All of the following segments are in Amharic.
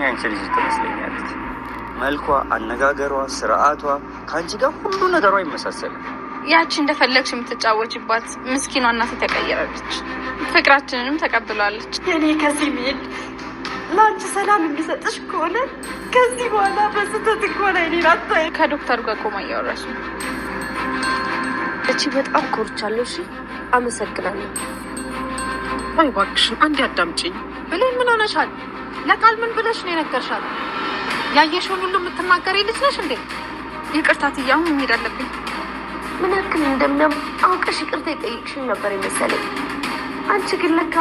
ያንቺ ልጅ ትመስለኛለች። መልኳ፣ አነጋገሯ፣ ስርዓቷ ከአንቺ ጋር ሁሉ ነገሯ ይመሳሰላል። ያቺ እንደፈለግሽ የምትጫወችባት ምስኪኗ እናት ተቀየረች። ፍቅራችንንም ተቀብላለች። እኔ ከዚህ ሚል ለአንቺ ሰላም የሚሰጥሽ ከሆነ ከዚህ በኋላ በስተት ከሆነ እኔን አታይ። ከዶክተር ጋር ቆማ እያወራሽ ነው። እቺ በጣም ኮርቻለሁ። እሺ አመሰግናለሁ። ወይ እባክሽን አንዴ አዳምጪኝ። ብሌን ምን ሆነሻል? ለቃል ምን ብለሽ ነው የነገርሻል? ያየሽውን ሁሉ የምትናገሪ ልጅ ነሽ እንዴ? ይቅርታ ትዬ አሁን መሄድ አለብኝ። ምን ያክል እንደምንም አውቀሽ ይቅርታ የጠየቅሽኝ ነበር የመሰለኝ። አንቺ ግን ለካ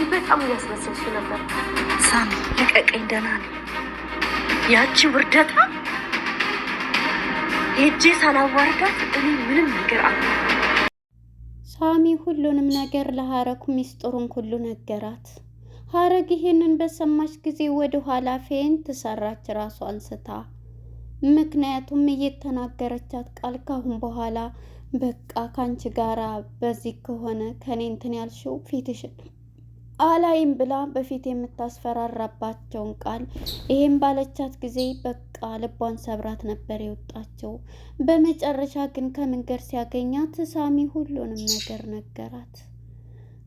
በጣም እያስመሰልሽ ነበር። ሳሚ ልቀቀኝ፣ ደህና ነኝ። ያቺ ውርደታ ሄጄ ሳላዋርዳት እኔ ምንም ነገር አለ። ሳሚ ሁሉንም ነገር ለሀረግ ሚስጥሩን ሁሉ ነገራት። ሀረግ ይህንን በሰማች ጊዜ ወደ ኋላ ፌንት ሰራች ራሷ አንስታ። ምክንያቱም እየተናገረቻት ቃል ካሁን በኋላ በቃ ካንቺ ጋራ በዚህ ከሆነ ከኔ እንትን ያልሽው ፊትሽን አላይም ብላ በፊት የምታስፈራራባቸውን ቃል ይሄን ባለቻት ጊዜ በቃ ልቧን ሰብራት ነበር የወጣቸው። በመጨረሻ ግን ከመንገድ ሲያገኛት ሳሚ ሁሉንም ነገር ነገራት።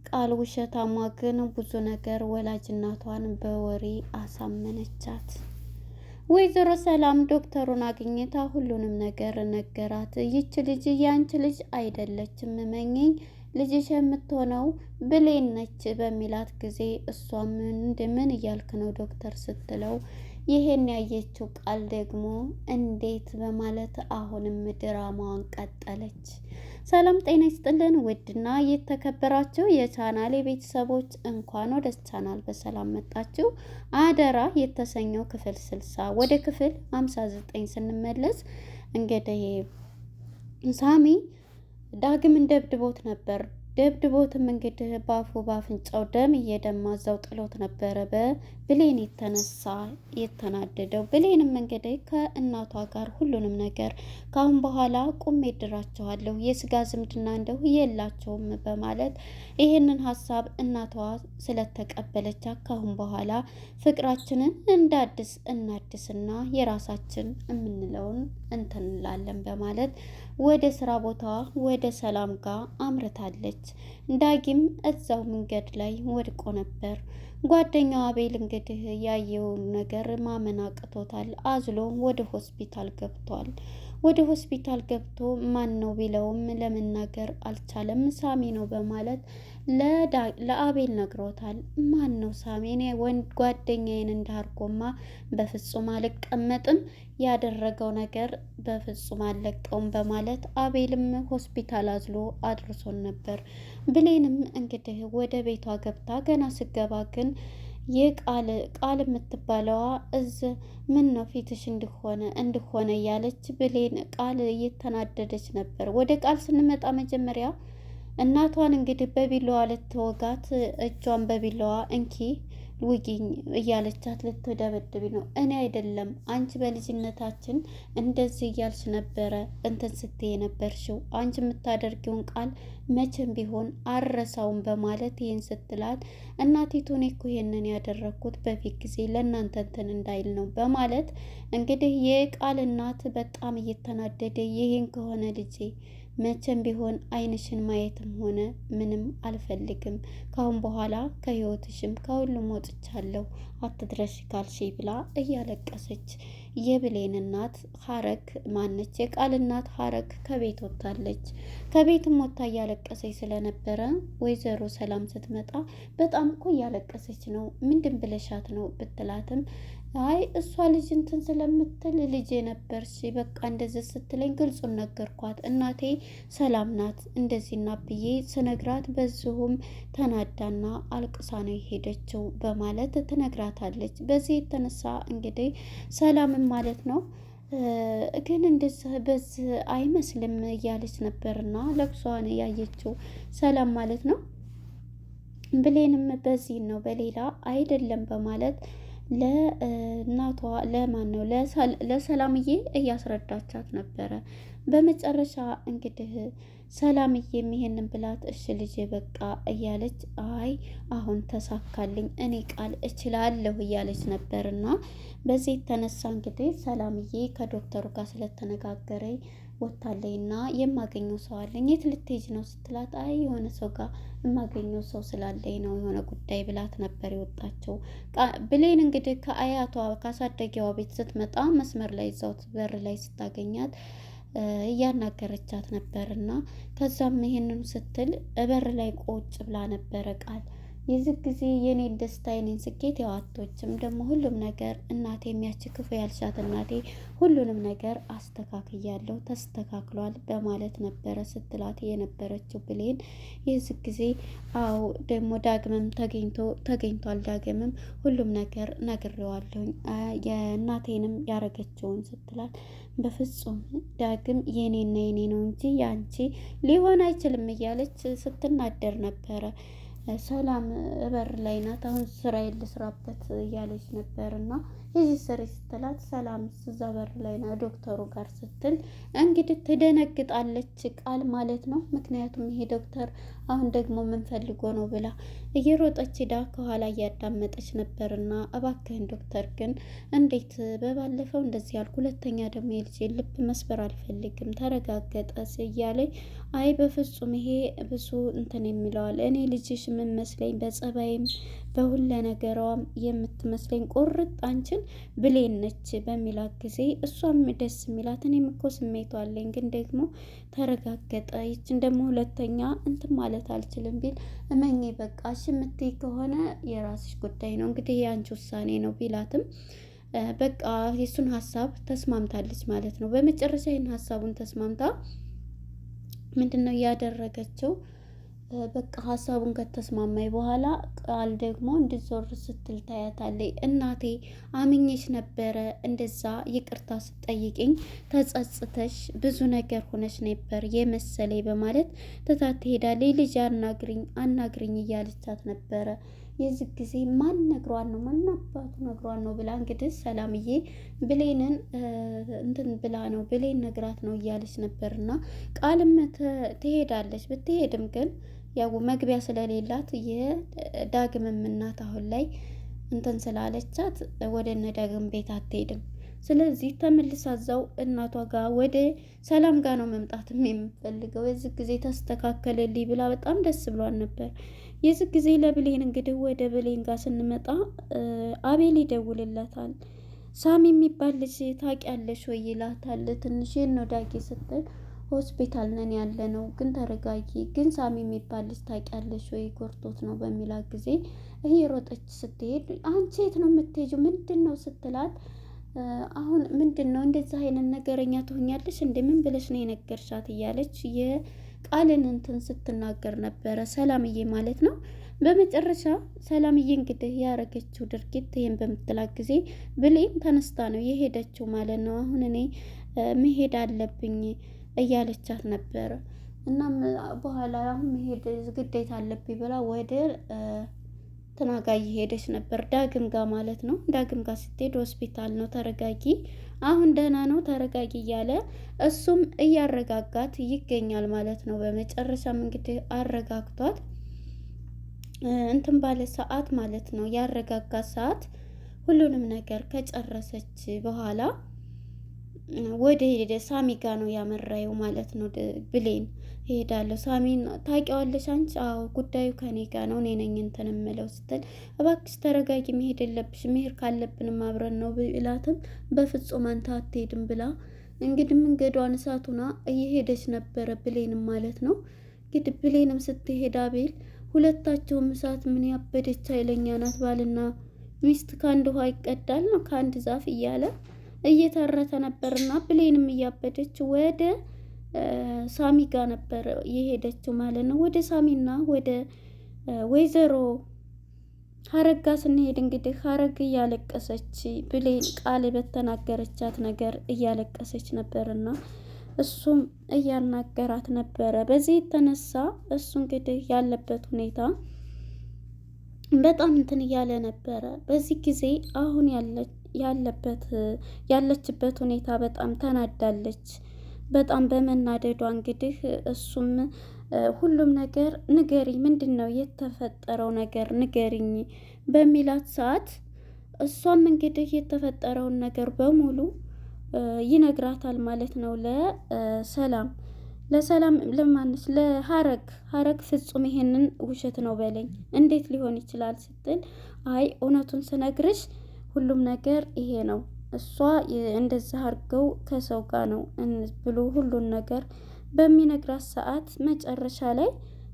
ቃል ውሸታሟ ግን ብዙ ነገር ወላጅ እናቷን በወሬ አሳመነቻት። ወይዘሮ ሰላም ዶክተሩን አግኝታ ሁሉንም ነገር ነገራት። ይች ልጅ ያንቺ ልጅ አይደለችም፣ እመኚኝ፣ ልጅሽ የምትሆነው ብሌን ነች በሚላት ጊዜ እሷም ምን እያልክ ነው ዶክተር ስትለው ይሄን ያየችው ቃል ደግሞ እንዴት በማለት አሁንም ድራማዋን ቀጠለች። ሰላም ጤና ይስጥልን ውድና የተከበራችሁ የቻናል ቤተሰቦች እንኳን ወደ ቻናል በሰላም መጣችሁ። አደራ የተሰኘው ክፍል 60 ወደ ክፍል 59 ስንመለስ እንግዲህ ሳሚ ዳግምን ደብድቦት ነበር። ደብድቦትም እንግዲህ ባፉ ባፍንጫው ደም እየደማ እዛው ጥሎት ነበረ። በብሌን የተነሳ የተናደደው ብሌንም እንግዲህ ከእናቷ ጋር ሁሉንም ነገር ካሁን በኋላ ቁሜ ድራቸዋለሁ፣ የስጋ ዝምድና እንደው የላቸውም በማለት ይህንን ሀሳብ እናቷ ስለተቀበለች ካሁን በኋላ ፍቅራችንን እንዳድስ እናድስና የራሳችን የምንለውን እንትንላለን በማለት ወደ ስራ ቦታዋ ወደ ሰላም ጋር አምርታለች። ዳጊም እዛው መንገድ ላይ ወድቆ ነበር። ጓደኛው አቤል እንግዲህ ያየውን ነገር ማመን አቅቶታል። አዝሎ ወደ ሆስፒታል ገብቷል። ወደ ሆስፒታል ገብቶ ማን ነው ቢለውም ለመናገር አልቻለም። ሳሚ ነው በማለት ለአቤል ነግሮታል። ማን ነው ሳሚ? እኔ ወንድ ጓደኛዬን እንዳርጎማ በፍጹም አልቀመጥም፣ ያደረገው ነገር በፍጹም አልለቀውም በማለት አቤልም ሆስፒታል አዝሎ አድርሶን ነበር። ብሌንም እንግዲህ ወደ ቤቷ ገብታ ገና ስገባ ግን ቃል የምትባለዋ ምን ነው ፊትሽ እንድሆነ እያለች ብሌን ቃል እየተናደደች ነበር። ወደ ቃል ስንመጣ መጀመሪያ እናቷን እንግዲህ በቢላዋ ልትወጋት እጇን በቢላዋ እንኪ ውጊኝ እያለቻት ልትደበድብ ነው። እኔ አይደለም አንቺ በልጅነታችን እንደዚህ እያልሽ ነበረ እንትን ስትይ ነበርሽው፣ አንቺ የምታደርጊውን ቃል መቼም ቢሆን አረሳውን በማለት ይህን ስትላት እናቲቱ እኔ እኮ ይሄንን ያደረግኩት በፊት ጊዜ ለእናንተ እንትን እንዳይል ነው በማለት እንግዲህ የቃል እናት በጣም እየተናደደ ይሄን ከሆነ ልጄ መቼም ቢሆን አይንሽን ማየትም ሆነ ምንም አልፈልግም፣ ካሁን በኋላ ከህይወትሽም ከሁሉም ወጥቻለሁ፣ አትድረሽ ካልሽ ብላ እያለቀሰች የብሌን እናት ሀረግ ማነች የቃል እናት ሀረግ ከቤት ወጥታለች። ከቤትም ወጥታ እያለቀሰች ስለነበረ ወይዘሮ ሰላም ስትመጣ በጣም እኮ እያለቀሰች ነው፣ ምንድን ብለሻት ነው ብትላትም አይ እሷ ልጅ እንትን ስለምትል ልጄ ነበርሽ በቃ እንደዚህ ስትለኝ ግልጹን ነገርኳት፣ እናቴ ሰላም ናት እንደዚህና ብዬ ስነግራት በዚሁም ተናዳና አልቅሳ ነው የሄደችው በማለት ትነግራታለች። በዚህ የተነሳ እንግዲህ ሰላምን ማለት ነው ግን እንደዚህ በዚህ አይመስልም እያለች ነበርና ለቅሷን ያየችው ሰላም ማለት ነው። ብሌንም በዚህ ነው በሌላ አይደለም በማለት ለእናቷ ለሰላምዬ እያስረዳቻት ነበረ። በመጨረሻ እንግዲህ ሰላምዬም ይሄንን ብላት እሺ ልጄ በቃ እያለች አይ አሁን ተሳካልኝ እኔ ቃል እችላለሁ እያለች ነበርና በዚህ የተነሳ እንግዲህ ሰላምዬ ከዶክተሩ ጋር ስለተነጋገረኝ ወታለይና የማገኘው ሰው አለኝ የት ልትሄጂ ነው ስትላት አይ የሆነ ሰው ጋር የማገኘው ሰው ስላለኝ ነው የሆነ ጉዳይ ብላት ነበር የወጣቸው። ብሌን እንግዲህ ከአያቷ ካሳደጊያዋ ቤት ስትመጣ መስመር ላይ እዛው በር ላይ ስታገኛት እያናገረቻት ነበርና ከዛም ይሄንን ስትል በር ላይ ቆጭ ብላ ነበረ ቃል የዚህ ጊዜ የኔን ደስታ የኔን ስኬት ያዋቶችም ደግሞ ሁሉም ነገር እናቴ የሚያች ክፉ ያልሻት እናቴ ሁሉንም ነገር አስተካክያለሁ ተስተካክሏል በማለት ነበረ ስትላት የነበረችው ብሌን የዚህ ጊዜ አዎ ደግሞ ዳግምም ተገኝቷል ዳግምም ሁሉም ነገር ነግሬዋለሁኝ የእናቴንም ያረገችውን ስትላት በፍጹም ዳግም የኔና የኔ ነው እንጂ ያንቺ ሊሆን አይችልም እያለች ስትናደር ነበረ። ሰላም በር ላይ ናት። አሁን ስራ ልስራበት እያለች ነበርና የዚህ ስሪ ስትላት ሰላም እዛ በር ላይ ና ዶክተሩ ጋር ስትል እንግዲህ ትደነግጣለች ቃል ማለት ነው። ምክንያቱም ይሄ ዶክተር አሁን ደግሞ ምን ፈልጎ ነው ብላ እየሮጠች ሄዳ ከኋላ እያዳመጠች ነበርና እባክህን ዶክተር ግን እንዴት በባለፈው እንደዚህ ያልኩ ሁለተኛ ደግሞ የልጅ ልብ መስበር አልፈልግም ተረጋገጠስ እያለኝ አይ በፍጹም ይሄ ብዙ እንትን የሚለዋል እኔ ልጅሽ ምን መስለኝ በጸባይም በሁለ ነገሯም የምትመስለኝ ቁርጥ አንቺን ብሌን ነች በሚላት ጊዜ እሷም ደስ የሚላት እኔም እኮ ስሜቱ አለኝ ግን ደግሞ ተረጋገጠ ይችን ደግሞ ሁለተኛ እንትን ማለት አልችልም ቢል እመኜ በቃ እሺ የምትይ ከሆነ የራስሽ ጉዳይ ነው እንግዲህ የአንቺ ውሳኔ ነው ቢላትም በቃ የሱን ሀሳብ ተስማምታለች ማለት ነው። በመጨረሻ ይህን ሀሳቡን ተስማምታ ምንድነው ያደረገችው በቃ ሀሳቡን ከተስማማኝ በኋላ ቃል ደግሞ እንድዞር ስትል ታያታለች። እናቴ አምኜሽ ነበረ እንደዛ ይቅርታ ስትጠይቅኝ ተጸጽተሽ ብዙ ነገር ሆነሽ ነበር የመሰለኝ በማለት ትታት ትሄዳለች። ልጅ አናግሪኝ እያለቻት ነበረ። የዚህ ጊዜ ማን ነግሯን ነው ማን አባቱ ነግሯን ነው ብላ እንግዲህ ሰላምዬ ብሌንን እንትን ብላ ነው ብሌን ነግራት ነው እያለች ነበርና ቃልም ትሄዳለች። ብትሄድም ግን ያው መግቢያ ስለሌላት የዳግምም እናት አሁን ላይ እንትን ስላለቻት ወደ እነ ዳግም ቤት አትሄድም። ስለዚህ ተመልሳ እዛው እናቷ ጋር ወደ ሰላም ጋር ነው መምጣትም የምፈልገው። የዚህ ጊዜ ተስተካከለልኝ ብላ በጣም ደስ ብሏን ነበር። የዚህ ጊዜ ለብሌን እንግዲህ ወደ ብሌን ጋር ስንመጣ አቤል ይደውልለታል። ሳሚ የሚባል ልጅ ታውቂያለሽ ወይ ይላታል። ትንሽ ነው ዳጊ ስትል ሆስፒታል ነን ያለ ነው ግን ተረጋጊ ግን ሳሚ የሚባል ልጅ ታውቂያለሽ ወይ ጎርቶት ነው በሚላት ጊዜ እየሮጠች ስትሄድ አንቺ የት ነው የምትሄጂው ምንድን ነው ስትላት አሁን ምንድን ነው እንደዛ አይነት ነገረኛ ትሆኛለሽ እንደ ምን ብለሽ ነው የነገርሻት እያለች የቃልን እንትን ስትናገር ነበረ ሰላምዬ ማለት ነው። በመጨረሻ ሰላምዬ እንግዲህ ያረገችው ድርጊት ይሄን በምትላት ጊዜ ብሌን ተነስታ ነው የሄደችው ማለት ነው። አሁን እኔ መሄድ አለብኝ እያለቻት ነበረ። እናም በኋላ አሁን መሄድ ግዴታ አለብኝ ብላ ወደ ተናጋ እየሄደች ነበር ዳግም ጋር ማለት ነው። ዳግም ጋር ስትሄድ ሆስፒታል ነው ተረጋጊ አሁን ደህና ነው ተረጋጊ እያለ እሱም እያረጋጋት ይገኛል ማለት ነው። በመጨረሻም እንግዲህ አረጋግቷት እንትን ባለ ሰዓት ማለት ነው ያረጋጋት ሰዓት ሁሉንም ነገር ከጨረሰች በኋላ ወደ ሳሚ ጋር ነው ያመራየው ማለት ነው። ብሌን እሄዳለሁ ሳሚን ታውቂዋለሽ አንቺ? አዎ ጉዳዩ ከኔ ጋር ነው እኔ ነኝ እንትን እምለው ስትል እባክሽ ተረጋጊ መሄድ የለብሽ መሄድ ካለብንም አብረን ነው ብላትም በፍጹም አንተ አትሄድም ብላ እንግዲህ መንገዷን እሳቱና እየሄደች ነበረ ብሌንም ማለት ነው። እንግዲህ ብሌንም ስትሄድ አቤል ሁለታቸውም እሳት ምን ያበደች ኃይለኛ ናት ባልና ሚስት ከአንድ ውሃ ይቀዳል ነው ከአንድ ዛፍ እያለ እየተረተ ነበርና ብሌንም እያበደች ወደ ሳሚ ጋር ነበር የሄደችው ማለት ነው። ወደ ሳሚና ወደ ወይዘሮ ሀረጋ ስንሄድ እንግዲህ ሀረግ እያለቀሰች ብሌን ቃል በተናገረቻት ነገር እያለቀሰች ነበርና እሱም እያናገራት ነበረ። በዚህ የተነሳ እሱ እንግዲህ ያለበት ሁኔታ በጣም እንትን እያለ ነበረ። በዚህ ጊዜ አሁን ያለችበት ሁኔታ በጣም ተናዳለች። በጣም በመናደዷ እንግዲህ እሱም ሁሉም ነገር ንገሪኝ፣ ምንድን ነው የተፈጠረው ነገር ንገሪኝ በሚላት ሰዓት እሷም እንግዲህ የተፈጠረውን ነገር በሙሉ ይነግራታል ማለት ነው ለሰላም ለማንስ ለሀረግ ፍጹም ይሄንን ውሸት ነው በለኝ፣ እንዴት ሊሆን ይችላል ስትል አይ እውነቱን ስነግርሽ ሁሉም ነገር ይሄ ነው፣ እሷ እንደዛ አድርገው ከሰው ጋር ነው ብሎ ሁሉን ነገር በሚነግራት ሰዓት መጨረሻ ላይ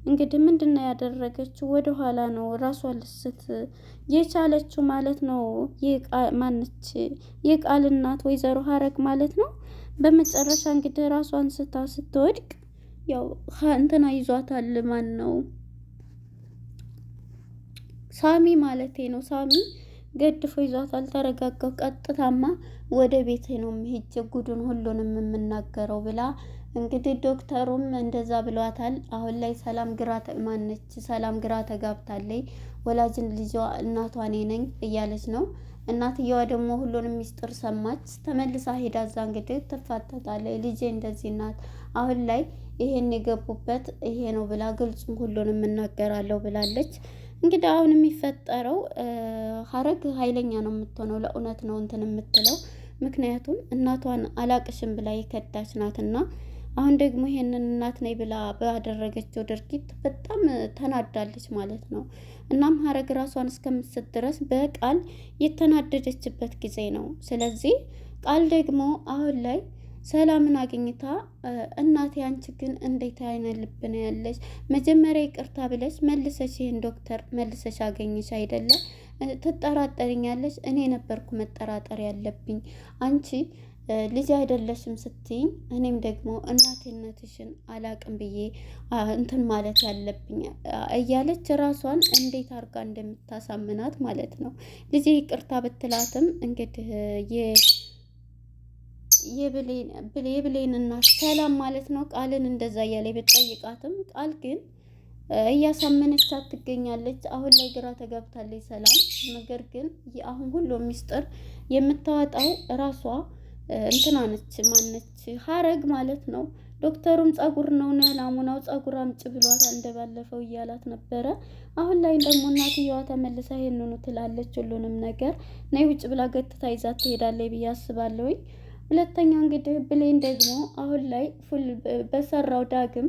እንግዲህ ምንድነው ያደረገችው? ወደ ኋላ ነው ራሷን ልስት የቻለችው ማለት ነው። ማነች የቃል እናት ወይዘሮ ሀረግ ማለት ነው። በመጨረሻ እንግዲህ ራሷን ስታ ስትወድቅ ያው እንትና ይዟታል። ማን ነው? ሳሚ ማለቴ ነው። ሳሚ ገድፎ ይዟታል። ተረጋጋው፣ ቀጥታማ ወደ ቤቴ ነው የምሄድ ጉዱን ሁሉንም የምናገረው ብላ እንግዲህ ዶክተሩም እንደዛ ብሏታል። አሁን ላይ ሰላም ግራ ተጋብታለች። ወላጅን ልጇ እናቷ እኔ ነኝ እያለች ነው። እናትየዋ ደግሞ ሁሉንም ሚስጥር ሰማች። ተመልሳ ሄዳ እዛ እንግዲህ ትፋተታለች። ልጄ እንደዚህ ናት፣ አሁን ላይ ይሄን የገቡበት ይሄ ነው ብላ ግልጹም ሁሉንም እናገራለሁ ብላለች። እንግዲህ አሁን የሚፈጠረው ሀረግ ኃይለኛ ነው የምትሆነው። ለእውነት ነው እንትን የምትለው ምክንያቱም እናቷን አላቅሽም ብላ የከዳች ናትና አሁን ደግሞ ይሄንን እናት ነኝ ብላ ባደረገችው ድርጊት በጣም ተናዳለች ማለት ነው። እናም ሀረግ ራሷን እስከምትስት ድረስ በቃል የተናደደችበት ጊዜ ነው። ስለዚህ ቃል ደግሞ አሁን ላይ ሰላምን አግኝታ እናቴ አንቺ ግን እንዴት አይነት ልብ ነው ያለሽ? መጀመሪያ ይቅርታ ብለሽ መልሰሽ ይሄን ዶክተር መልሰሽ አገኘሽ አይደለ? ትጠራጠሪኛለሽ? እኔ ነበርኩ መጠራጠር ያለብኝ አንቺ ልጅ አይደለሽም ስትይኝ እኔም ደግሞ እናቴነትሽን አላቅም ብዬ እንትን ማለት ያለብኝ እያለች ራሷን እንዴት አድርጋ እንደምታሳምናት ማለት ነው። ልጅ ይቅርታ ብትላትም እንግዲህ የብሌን እናት ሰላም ማለት ነው ቃልን እንደዛ እያለ ብትጠይቃትም ቃል ግን እያሳመነቻት ትገኛለች። አሁን ላይ ግራ ተጋብታለች ሰላም። ነገር ግን አሁን ሁሉ ሚስጥር የምታወጣው ራሷ እንትና ነች። ማነች? ሀረግ ማለት ነው። ዶክተሩም ጸጉር ነው ናሙናው ጸጉር አምጪ ብሏታል እንደባለፈው እያላት ነበረ። አሁን ላይ ደግሞ እናትየዋ ተመልሳ ይሄንኑ ትላለች። ሁሉንም ነገር ነይ ውጭ ብላ ገትታ ይዛት ትሄዳለች ብዬ አስባለሁኝ። ሁለተኛ እንግዲህ ብሌን ደግሞ አሁን ላይ በሰራው ዳግም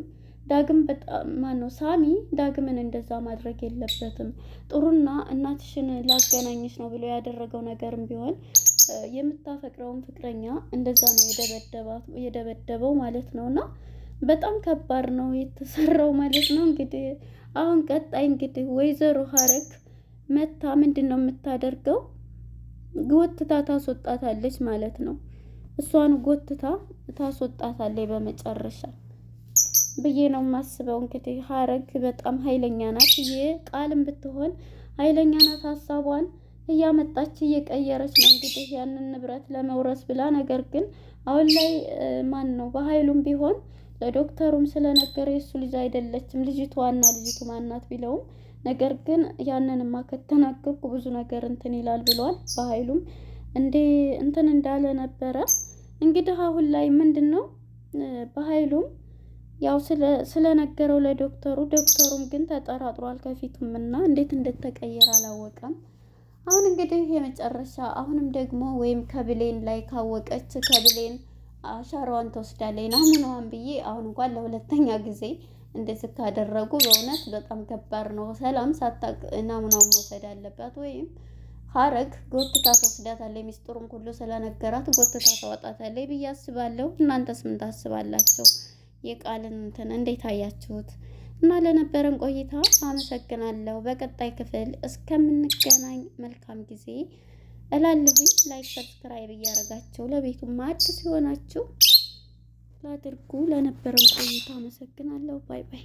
በጣም ማነው ሳሚ ዳግምን እንደዛ ማድረግ የለበትም ጥሩና እናትሽን ላገናኝሽ ነው ብሎ ያደረገው ነገርም ቢሆን የምታፈቅረውን ፍቅረኛ እንደዛ ነው የደበደበው ማለት ነውና በጣም ከባድ ነው የተሰራው ማለት ነው። እንግዲህ አሁን ቀጣይ እንግዲህ ወይዘሮ ሀረግ መታ ምንድነው የምታደርገው? ጎትታ ታስወጣታለች ማለት ነው። እሷን ጎትታ ታስወጣታለች በመጨረሻ ብዬ ነው የማስበው። እንግዲህ ሀረግ በጣም ኃይለኛ ናት። ቃልም ብትሆን ኃይለኛ ናት። ሀሳቧን እያመጣች እየቀየረች ነው እንግዲህ ያንን ንብረት ለመውረስ ብላ። ነገር ግን አሁን ላይ ማን ነው በኃይሉም ቢሆን ለዶክተሩም ስለነገረ የሱ ልጅ አይደለችም ልጅቷና ልጅቱ ማናት ቢለውም ነገር ግን ያንንማ ከተናገርኩ ብዙ ነገር እንትን ይላል ብሏል። በኃይሉም እንትን እንዳለ ነበረ። እንግዲህ አሁን ላይ ምንድነው በኃይሉም ያው ስለነገረው ለዶክተሩ ዶክተሩም ግን ተጠራጥሯል ከፊቱም እና እንዴት እንደተቀየረ አላወቀም። አሁን እንግዲህ የመጨረሻ አሁንም ደግሞ ወይም ከብሌን ላይ ካወቀች ከብሌን አሻራዋን ትወስዳለች ናሙናዋን ብዬ አሁን እንኳን ለሁለተኛ ጊዜ እንደዚህ ካደረጉ በእውነት በጣም ከባድ ነው። ሰላም ሳታቅ ናሙናውን መውሰድ አለባት ወይም ሀረግ ጎትታ ትወስዳታለች። ሚስጥሩን ሁሉ ስለነገራት ጎትታ ታወጣታለች ብዬ አስባለሁ። እናንተስ ምን ታስባላችሁ? የቃልን እንትን እንዴት አያችሁት? እና ለነበረን ቆይታ አመሰግናለሁ። በቀጣይ ክፍል እስከምንገናኝ መልካም ጊዜ እላለሁኝ። ላይክ ሰብስክራይብ እያደረጋችሁ ለቤቱም አዲስ ሲሆናችሁ ላድርጉ። ለነበረን ቆይታ አመሰግናለሁ። ባይ ባይ።